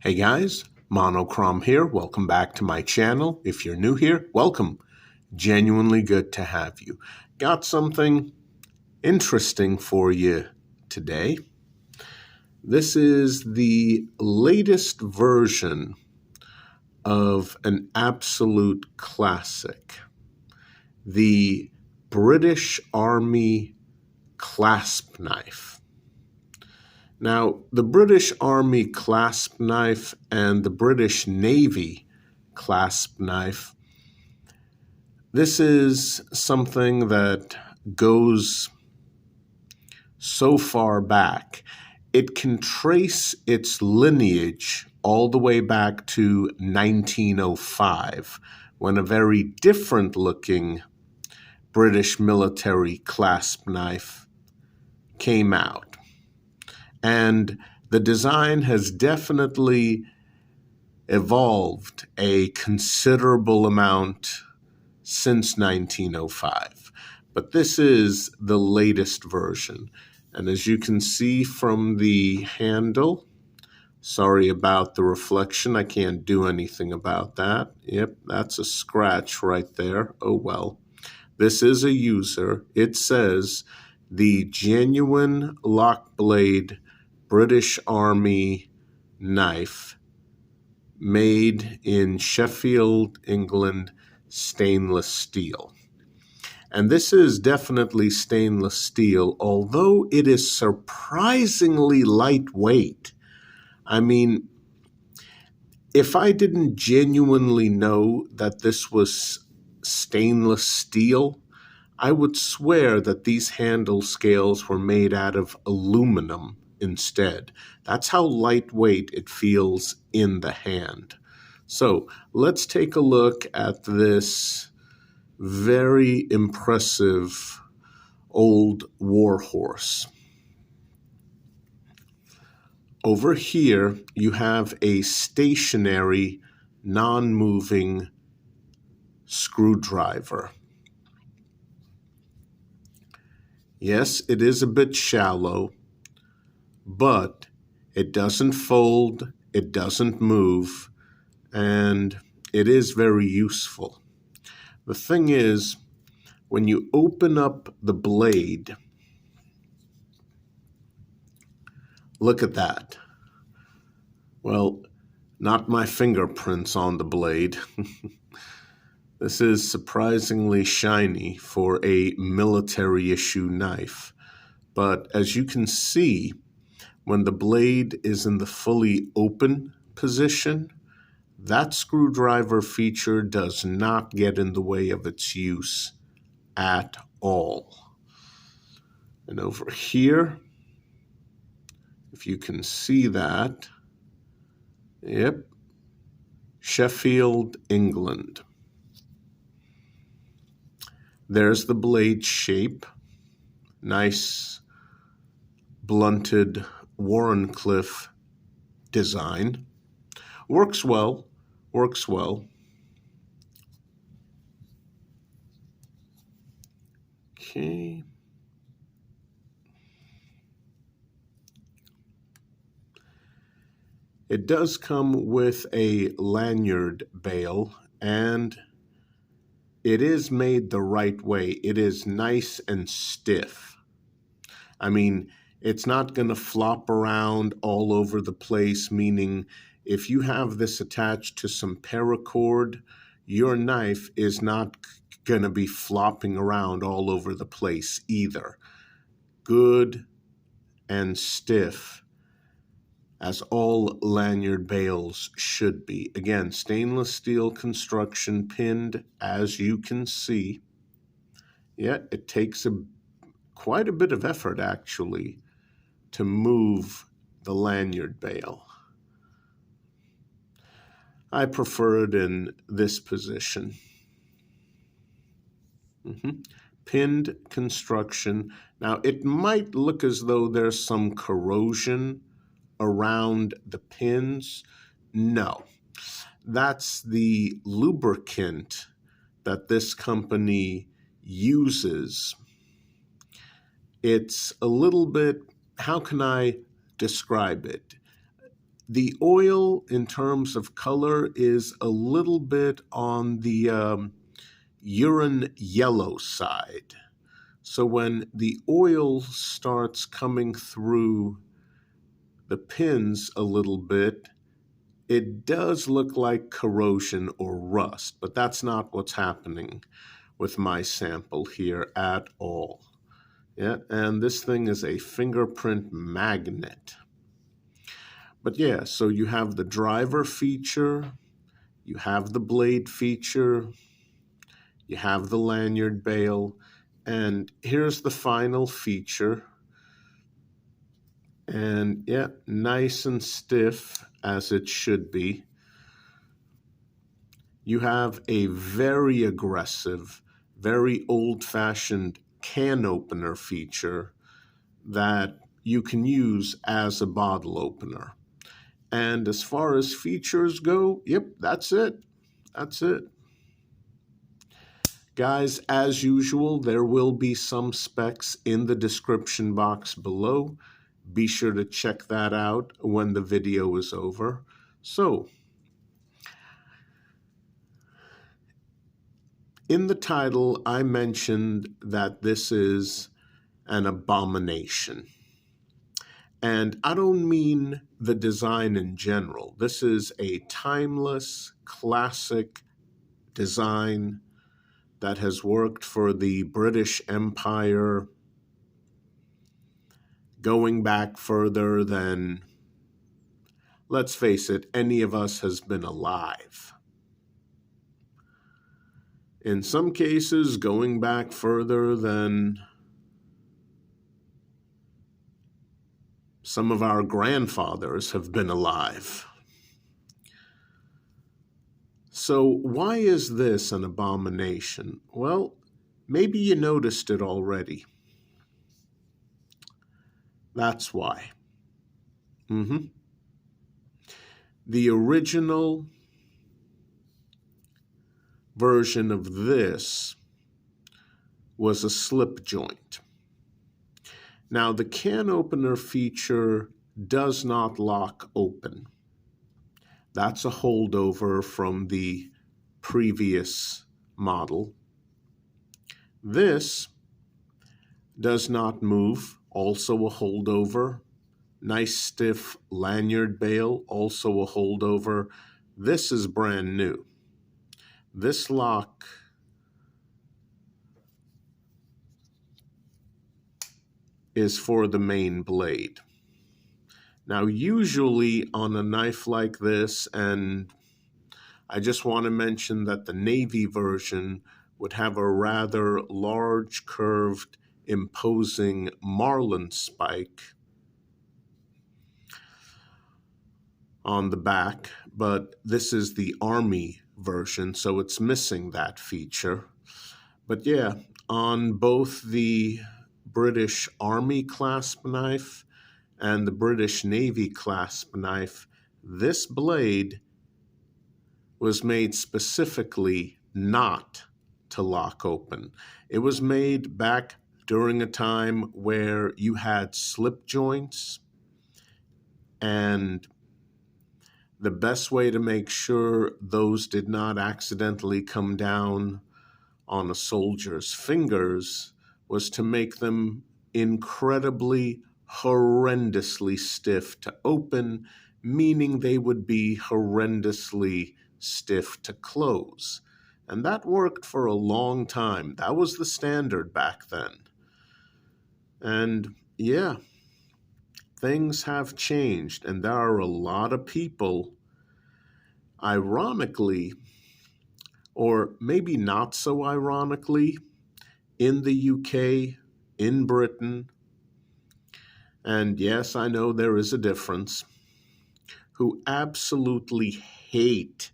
Hey guys, Monochrome here. Welcome back to my channel. If you're new here, welcome. Genuinely good to have you. Got something interesting for you today. This is the latest version of an absolute classic, the British Army clasp knife. Now, the British Army clasp knife and the British Navy clasp knife, this is something that goes so far back. It can trace its lineage all the way back to 1905, when a very different looking British military clasp knife came out. And the design has definitely evolved a considerable amount since 1905. But this is the latest version. And as you can see from the handle, sorry about the reflection, I can't do anything about that. Yep, that's a scratch right there. Oh well. This is a user. It says the genuine lock blade British Army knife made in Sheffield, England, stainless steel. And this is definitely stainless steel, although it is surprisingly lightweight. I mean, if I didn't genuinely know that this was stainless steel, I would swear that these handle scales were made out of aluminum instead. That's how lightweight it feels in the hand. So let's take a look at this very impressive old warhorse. Over here, you have a stationary, non-moving screwdriver. Yes, it is a bit shallow, but it doesn't fold, it doesn't move, and it is very useful. The thing is, when you open up the blade, look at that. Well, not my fingerprints on the blade. This is surprisingly shiny for a military issue knife. But as you can see, when the blade is in the fully open position, that screwdriver feature does not get in the way of its use at all. And over here, if you can see that, yep, Sheffield, England. There's the blade shape, nice blunted Warncliffe design. Works well, works well. Okay. It does come with a lanyard bail, and it is made the right way. It is nice and stiff. I mean, it's not going to flop around all over the place, meaning if you have this attached to some paracord, your knife is not going to be flopping around all over the place either. Good and stiff, as all lanyard bails should be. Again, stainless steel construction, pinned, as you can see. Yet it takes quite a bit of effort, actually, to move the lanyard bail. I prefer it in this position. Pinned construction. Now, it might look as though there's some corrosion around the pins. No, that's the lubricant that this company uses. It's a little bit, how can I describe it? The oil, in terms of color, is a little bit on the urine yellow side. So when the oil starts coming through the pins a little bit, it does look like corrosion or rust, but that's not what's happening with my sample here at all. Yeah, and this thing is a fingerprint magnet. But yeah, so you have the driver feature, you have the blade feature, you have the lanyard bail, and here's the final feature. And yeah, nice and stiff as it should be. You have a very aggressive, very old-fashioned can opener feature that you can use as a bottle opener. And as far as features go, yep, that's it. That's it. Guys, as usual, there will be some specs in the description box below. Be sure to check that out when the video is over. So, in the title, I mentioned that this is an abomination. And I don't mean the design in general. This is a timeless, classic design that has worked for the British Empire going back further than, let's face it, any of us has been alive. In some cases, going back further than some of our grandfathers have been alive. So why is this an abomination? Well, maybe you noticed it already. That's why. The original version of this was a slip joint. Now, the can opener feature does not lock open. That's a holdover from the previous model. This does not move, also a holdover. Nice stiff lanyard bail, also a holdover. This is brand new. This lock is for the main blade. Now, usually on a knife like this, and I just want to mention that the Navy version would have a rather large, curved, imposing marlin spike on the back, but this is the Army version, so it's missing that feature. But yeah, on both the British Army clasp knife and the British Navy clasp knife, this blade was made specifically not to lock open. It was made back during a time where you had slip joints, and the best way to make sure those did not accidentally come down on a soldier's fingers was to make them incredibly, horrendously stiff to open, meaning they would be horrendously stiff to close. And that worked for a long time. That was the standard back then. And yeah, things have changed, and there are a lot of people, ironically, or maybe not so ironically, in the UK, in Britain, and yes, I know there is a difference, who absolutely hate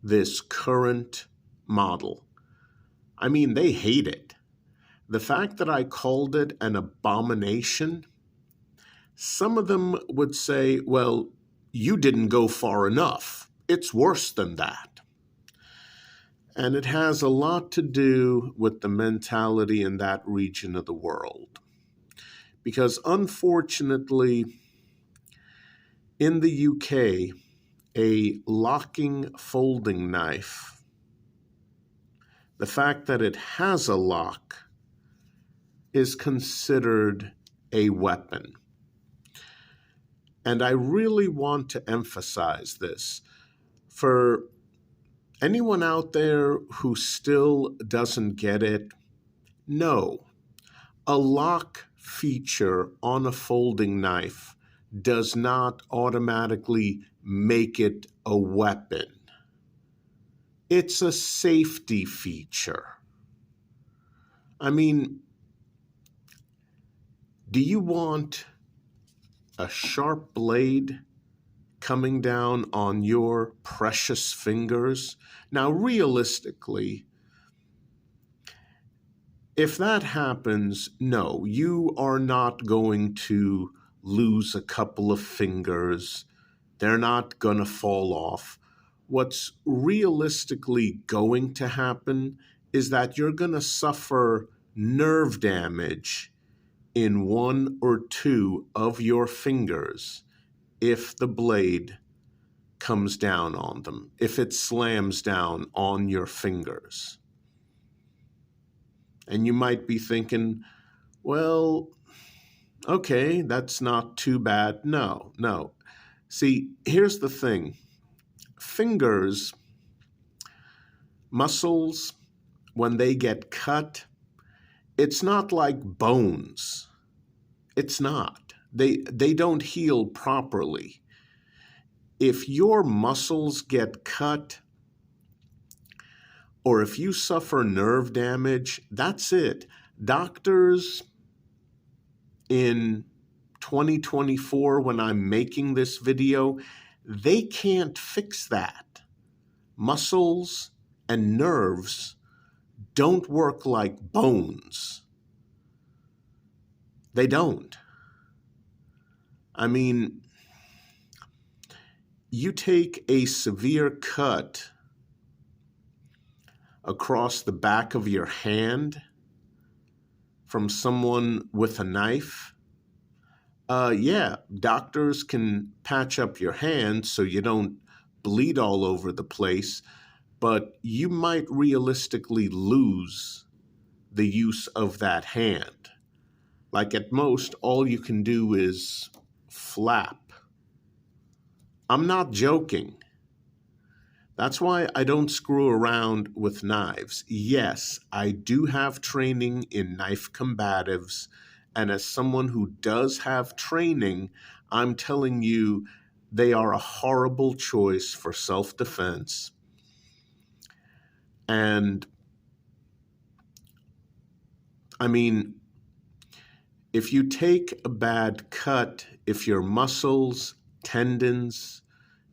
this current model. I mean, they hate it. The fact that I called it an abomination, some of them would say, well, you didn't go far enough. It's worse than that. And it has a lot to do with the mentality in that region of the world. Because unfortunately, In the UK, a locking folding knife, the fact that it has a lock is considered a weapon. And I really want to emphasize this. For anyone out there who still doesn't get it, no. A lock feature on a folding knife does not automatically make it a weapon. It's a safety feature. I mean, do you want a sharp blade coming down on your precious fingers? Now, realistically, if that happens, no, you are not going to lose a couple of fingers. They're not going to fall off. What's realistically going to happen is that you're going to suffer nerve damage in one or two of your fingers if the blade comes down on them, if it slams down on your fingers. And you might be thinking, well, okay, that's not too bad. No. See, here's the thing. Fingers, muscles, when they get cut, it's not like bones. It's not. They don't heal properly. If your muscles get cut, or if you suffer nerve damage, that's it. Doctors in 2024, when I'm making this video, they can't fix that. Muscles and nerves don't work like bones. They don't. I mean, you take a severe cut across the back of your hand from someone with a knife, yeah, doctors can patch up your hand so you don't bleed all over the place, but you might realistically lose the use of that hand. Like at most, all you can do is flap. I'm not joking. That's why I don't screw around with knives. Yes, I do have training in knife combatives, and as someone who does have training, I'm telling you they are a horrible choice for self-defense. And I mean, if you take a bad cut, if your muscles, tendons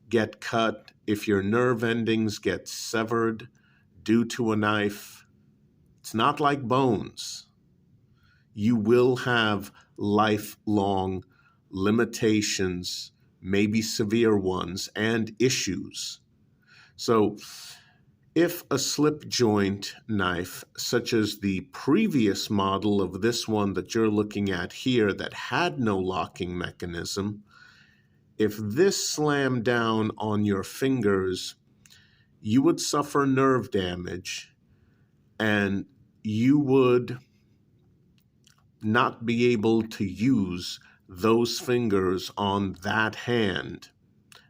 get cut, if your nerve endings get severed due to a knife, it's not like bones. You will have lifelong limitations, maybe severe ones, and issues. So if a slip joint knife, such as the previous model of this one that you're looking at here that had no locking mechanism, if this slammed down on your fingers, you would suffer nerve damage and you would not be able to use those fingers on that hand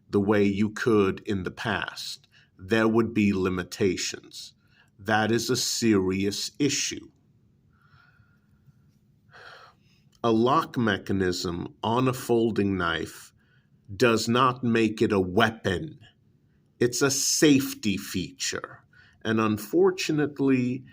the way you could in the past. There would be limitations. That is a serious issue. A lock mechanism on a folding knife does not make it a weapon. It's a safety feature. And unfortunately,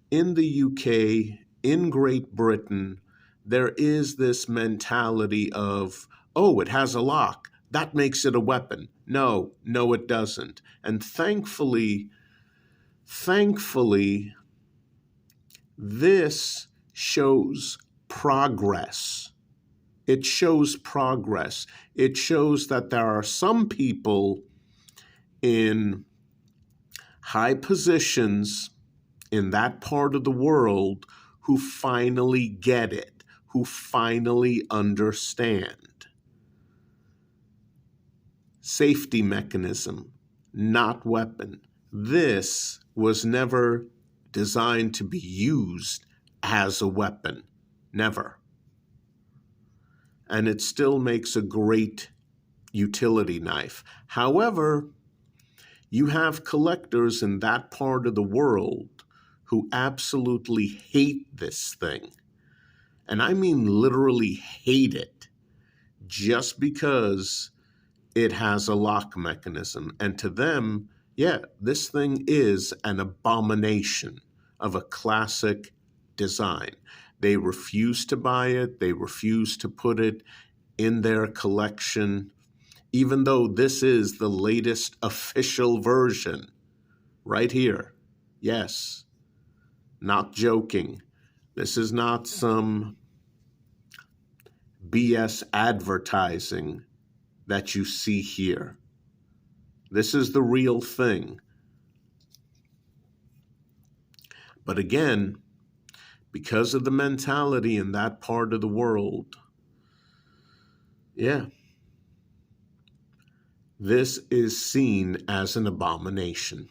in the UK, in Great Britain, there is this mentality of, oh, it has a lock. That makes it a weapon. No, it doesn't. And thankfully, this shows progress. It shows progress. It shows that there are some people in high positions in that part of the world who finally get it, who finally understand. safety mechanism, not weapon. This was never designed to be used as a weapon. Never. And it still makes a great utility knife. However, you have collectors in that part of the world who absolutely hate this thing. And I mean literally hate it, just because it has a lock mechanism. And to them, yeah, this thing is an abomination of a classic design. They refuse to buy it. They refuse to put it in their collection, even though this is the latest official version right here. Yes, not joking. This is not some BS advertising that you see here. This is the real thing. But again, because of the mentality in that part of the world, yeah, this is seen as an abomination.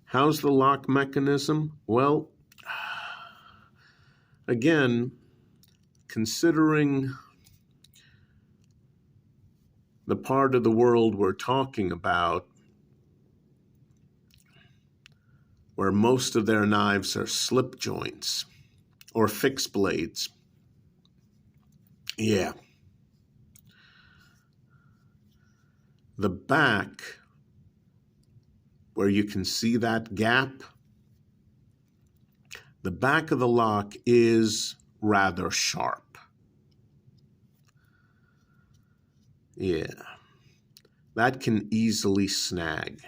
How's the lock mechanism? Well, again, considering the part of the world we're talking about, where most of their knives are slip joints or fixed blades, yeah, the back, where you can see that gap, the back of the lock is rather sharp. Yeah, that can easily snag.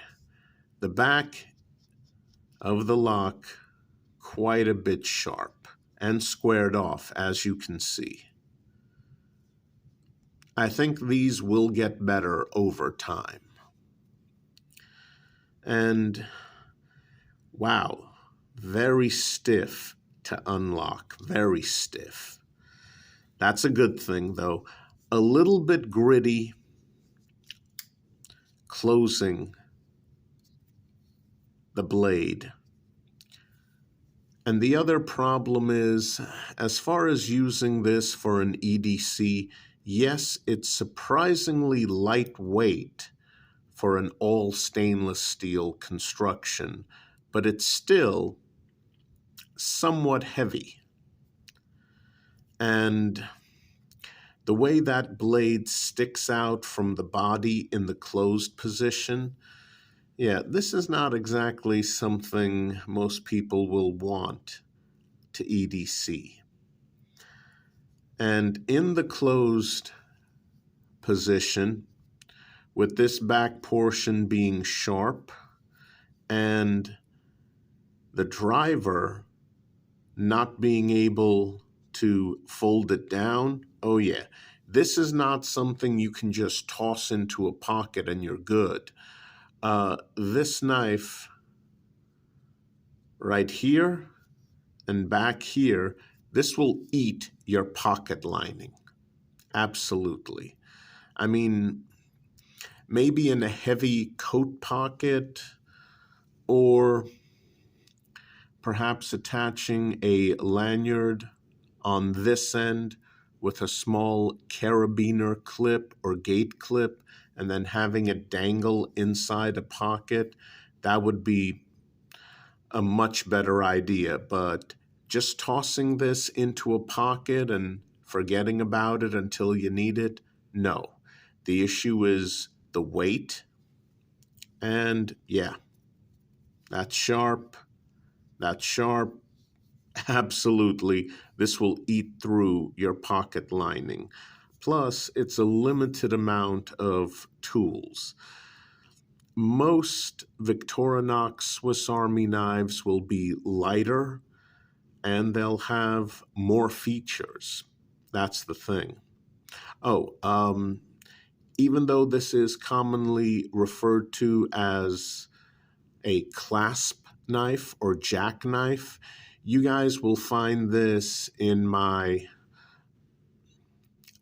The back of the lock, quite a bit sharp and squared off, as you can see. I think these will get better over time. And wow, very stiff to unlock, very stiff. That's a good thing, though. A little bit gritty closing the blade. And the other problem is, as far as using this for an EDC, yes, it's surprisingly lightweight for an all stainless steel construction, but it's still somewhat heavy. And the way that blade sticks out from the body in the closed position, yeah, this is not exactly something most people will want to EDC. And in the closed position, with this back portion being sharp and the driver not being able to fold it down, oh yeah, this is not something you can just toss into a pocket and you're good. This knife right here and back here, this will eat your pocket lining. Absolutely. I mean, maybe in a heavy coat pocket, or perhaps attaching a lanyard on this end with a small carabiner clip or gate clip, and then having it dangle inside a pocket, that would be a much better idea. But just tossing this into a pocket and forgetting about it until you need it, no. The issue is the weight, and yeah, that's sharp, that's sharp. Absolutely, this will eat through your pocket lining. Plus, it's a limited amount of tools. Most Victorinox Swiss Army knives will be lighter and they'll have more features. That's the thing. Even though this is commonly referred to as a clasp knife or jackknife, you guys will find this in my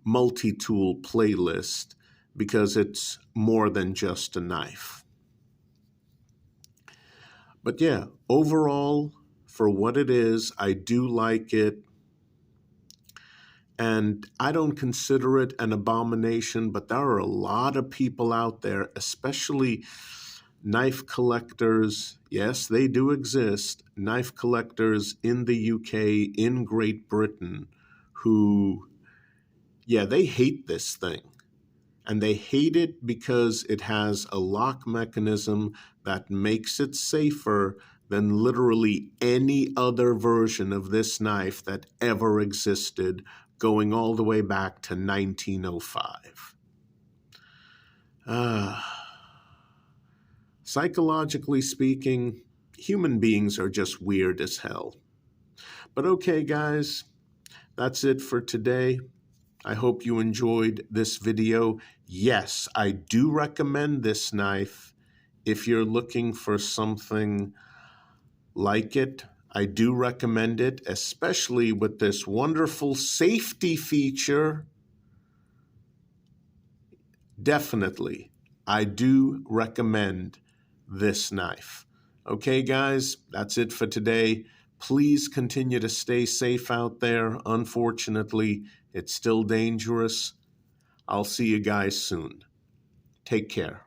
multi-tool playlist because it's more than just a knife. But yeah, overall, for what it is, I do like it. And I don't consider it an abomination, but there are a lot of people out there, especially knife collectors. Yes, they do exist. Knife collectors in the UK, in Great Britain, who, yeah, they hate this thing. And they hate it because it has a lock mechanism that makes it safer than literally any other version of this knife that ever existed, going all the way back to 1905. Psychologically speaking, human beings are just weird as hell. But okay, guys, that's it for today. I hope you enjoyed this video. Yes, I do recommend this knife if you're looking for something like it. I do recommend it, especially with this wonderful safety feature. Definitely, I do recommend this knife. Okay, guys, that's it for today. Please continue to stay safe out there. Unfortunately, it's still dangerous. I'll see you guys soon. Take care.